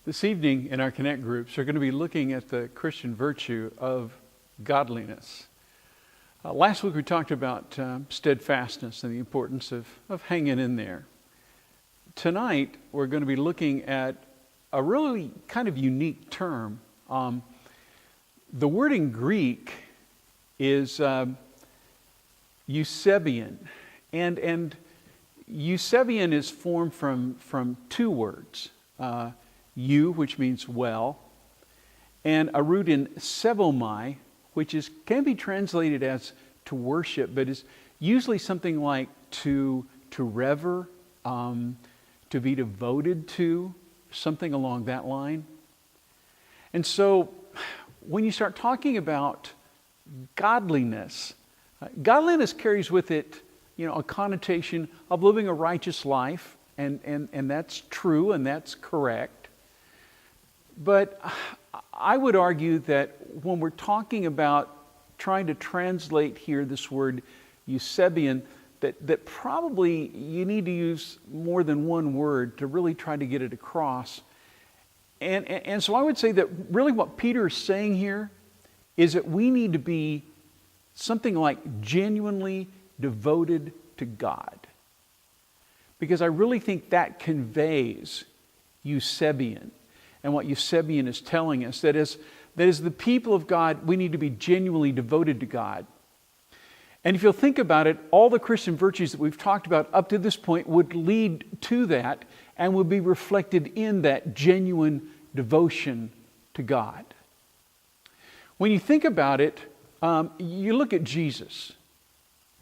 This evening in our Connect groups, we're going to be looking at the Christian virtue of godliness. Last week we talked about steadfastness and the importance of hanging in there. Tonight we're going to be looking at a really kind of unique term. The word in Greek is Eusebian, and Eusebian is formed from two words. Eu, which means well, and a root in sebomai, which can be translated as to worship, but is usually something like to rever, to be devoted to, something along that line. And so when you start talking about godliness, godliness carries with it, a connotation of living a righteous life, and that's true and that's correct. But I would argue that when we're talking about trying to translate here this word Eusebian, that probably you need to use more than one word to really try to get it across. And so I would say that really what Peter is saying here is that we need to be something like genuinely devoted to God. Because I really think that conveys Eusebian. And what Eusebian is telling us, that as the people of God, we need to be genuinely devoted to God. And if you'll think about it, all the Christian virtues that we've talked about up to this point would lead to that and would be reflected in that genuine devotion to God. When you think about it, you look at Jesus.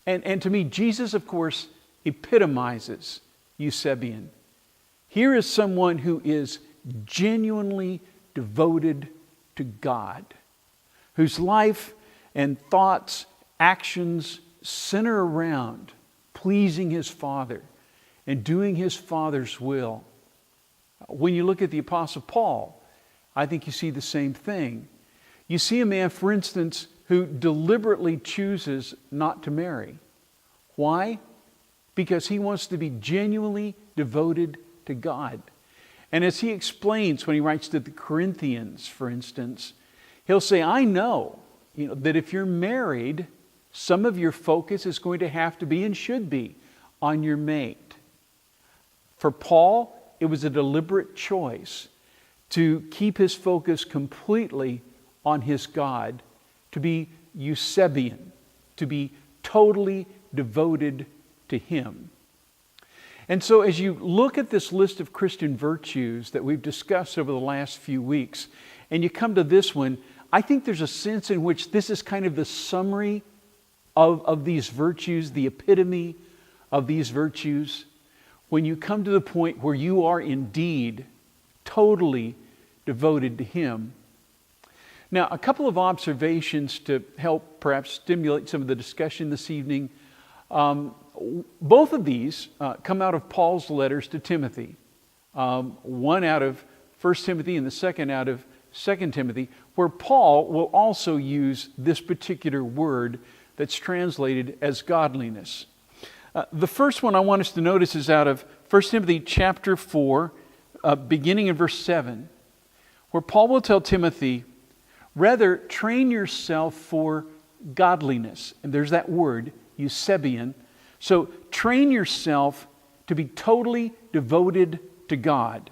And to me, Jesus, of course, epitomizes Eusebian. Here is someone who is genuinely devoted to God, whose life and thoughts, actions center around pleasing His Father and doing His Father's will. When you look at the Apostle Paul, I think you see the same thing. You see a man, for instance, who deliberately chooses not to marry. Why? Because he wants to be genuinely devoted to God. And as he explains when he writes to the Corinthians, for instance, he'll say, I know, that if you're married, some of your focus is going to have to be and should be on your mate. For Paul, it was a deliberate choice to keep his focus completely on his God, to be Eusebian, to be totally devoted to Him. And so as you look at this list of Christian virtues that we've discussed over the last few weeks, and you come to this one, I think there's a sense in which this is kind of the summary of these virtues, the epitome of these virtues, when you come to the point where you are indeed totally devoted to Him. Now, a couple of observations to help perhaps stimulate some of the discussion this evening. Both of these come out of Paul's letters to Timothy. One out of 1 Timothy and the second out of 2 Timothy, where Paul will also use this particular word that's translated as godliness. The first one I want us to notice is out of 1 Timothy chapter 4, beginning in verse 7, where Paul will tell Timothy, rather train yourself for godliness. And there's that word, Eusebian. So train yourself to be totally devoted to God.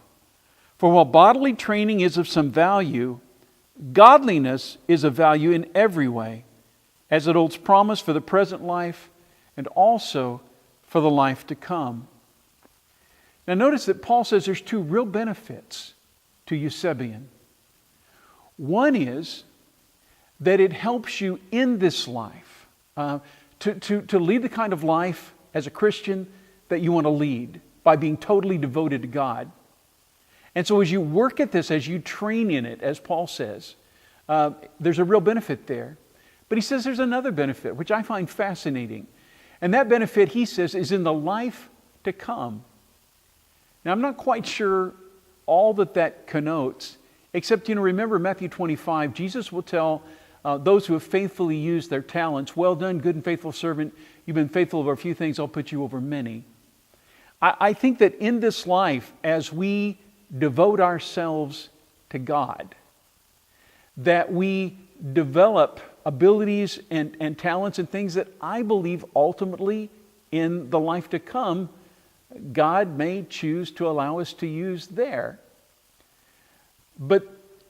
For while bodily training is of some value, godliness is of value in every way, as it holds promise for the present life and also for the life to come. Now notice that Paul says there's two real benefits to Eusebian. One is that it helps you in this life to lead the kind of life as a Christian that you want to lead by being totally devoted to God. And so as you work at this, as you train in it, as Paul says, there's a real benefit there. But he says there's another benefit, which I find fascinating. And that benefit, he says, is in the life to come. Now, I'm not quite sure all that connotes, except, remember Matthew 25, Jesus will tell those who have faithfully used their talents, well done, good and faithful servant. You've been faithful over a few things, I'll put you over many. I think that in this life, as we devote ourselves to God, that we develop abilities and talents and things that I believe ultimately in the life to come, God may choose to allow us to use there. But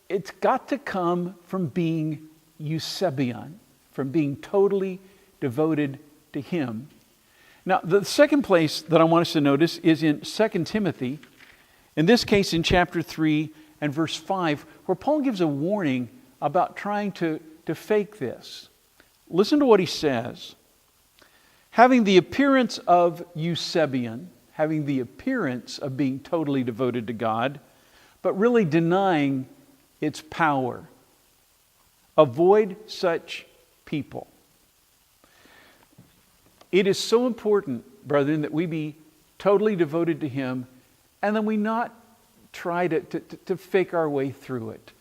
it's got to come from being eusebion, from being totally devoted to Him. Now, the second place that I want us to notice is in 2 Timothy, in this case in chapter 3 and verse 5, where Paul gives a warning about trying to fake this. Listen to what he says. Having the appearance of eusebion, having the appearance of being totally devoted to God, but really denying its power. Avoid such people. It is so important, brethren, that we be totally devoted to Him, and then we not try to fake our way through it.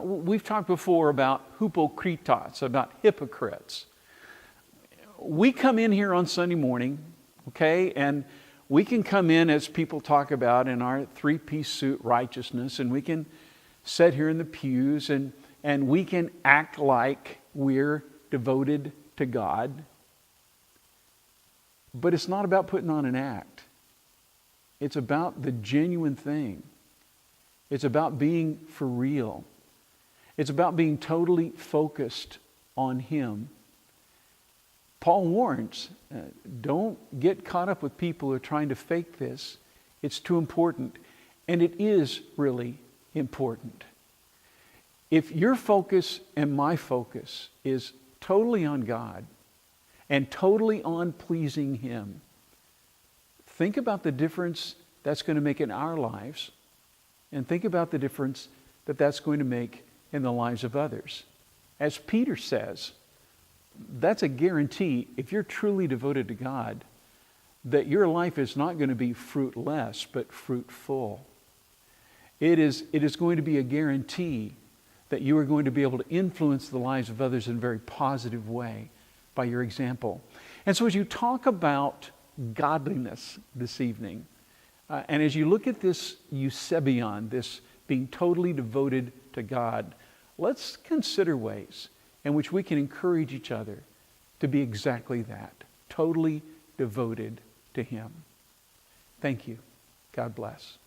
We've talked before about hypokritos, about hypocrites. We come in here on Sunday morning, okay, and we can come in, as people talk about, in our three-piece suit righteousness, and we can sit here in the pews, and we can act like we're devoted to God. But it's not about putting on an act. It's about the genuine thing. It's about being for real. It's about being totally focused on Him. Paul warns, don't get caught up with people who are trying to fake this. It's too important. And it is really important. If your focus and my focus is totally on God and totally on pleasing Him, think about the difference that's going to make in our lives, and think about the difference that that's going to make in the lives of others. As Peter says, that's a guarantee, if you're truly devoted to God, that your life is not going to be fruitless, but fruitful. It is going to be a guarantee that you are going to be able to influence the lives of others in a very positive way by your example. And so as you talk about godliness this evening, and as you look at this eusebion, this being totally devoted to God, let's consider ways in which we can encourage each other to be exactly that, totally devoted to Him. Thank you. God bless.